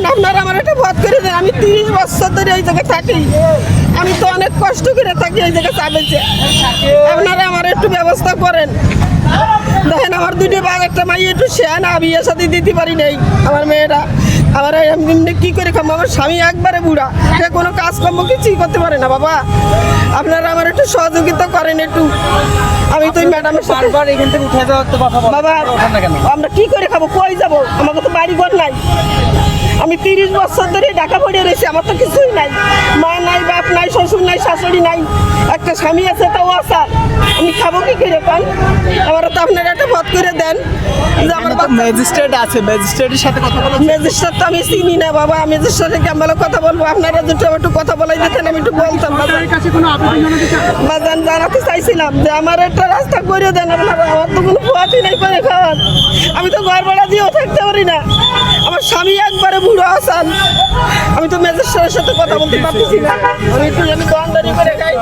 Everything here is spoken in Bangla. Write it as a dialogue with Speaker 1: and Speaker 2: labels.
Speaker 1: করেন, আপনারা আমার একটা পথ করে দেন। আমি 30 বছর ধরে এই জায়গায় থাকি, আমি তো অনেক কষ্ট করে থাকি এই জায়গায় চাবেছে। আপনারা আমার একটু ব্যবস্থা করেন। দেখেন আমার দুটো বাঘ, একটা মাই একটু শেয়ানা, বিয়ের সাথে দিতে পারি নাই। আমার মেয়েরা আমার এমনি কী করে খাবো? আমার স্বামী একবারে বুড়া, সে কোনো কাজকর্ম কিছুই করতে পারে না। বাবা আপনারা আমার একটু সহযোগিতা করেন একটু। আমি তো ম্যাডামের সাথে
Speaker 2: এখান থেকে উঠে যাওয়ার তো কথা
Speaker 1: বাবা আমরা কি করে খাবো? কই যাবো? আমাকে তো বাড়ি ঘর নাই। আমি 30 বছর ধরে ঢাকা পড়ে রয়েছি, আমার তো কিছুই নাই, মা নাই, বাপ নাই, শ্বশুর নাই, শাশুড়ি নাই, একটা স্বামী আছে তাও আসার। আমি খাবো কি করে পান? আমার তো আপনারা একটা পথ করে দেন যে আমার
Speaker 2: ম্যাজিস্ট্রেট আছে, ম্যাজিস্ট্রেটের সাথে কথা বলা।
Speaker 1: ম্যাজিস্ট্রেট তো আমি চিনি না বাবা, ম্যাজিস্ট্রেটে কেমন কথা বলবো? আপনারা দুটো একটু কথা বলাই দিতেন, আমি একটু বলতাম। বাজান জানাতে চাইছিলাম যে আমার একটা রাস্তা করে দেন আপনারা, আমার তো কোনো পথই নেই করে খাওয়ার। আমি তো ঘর ভাড়া দিয়েও থাকতে পারি না, আমার স্বামী একবারে বুড়ো আসান। আমি তো ম্যাজিস্ট্রেটের সাথে কথা বলতে পারতেছি না, আমি দোকানদারি করে খাই।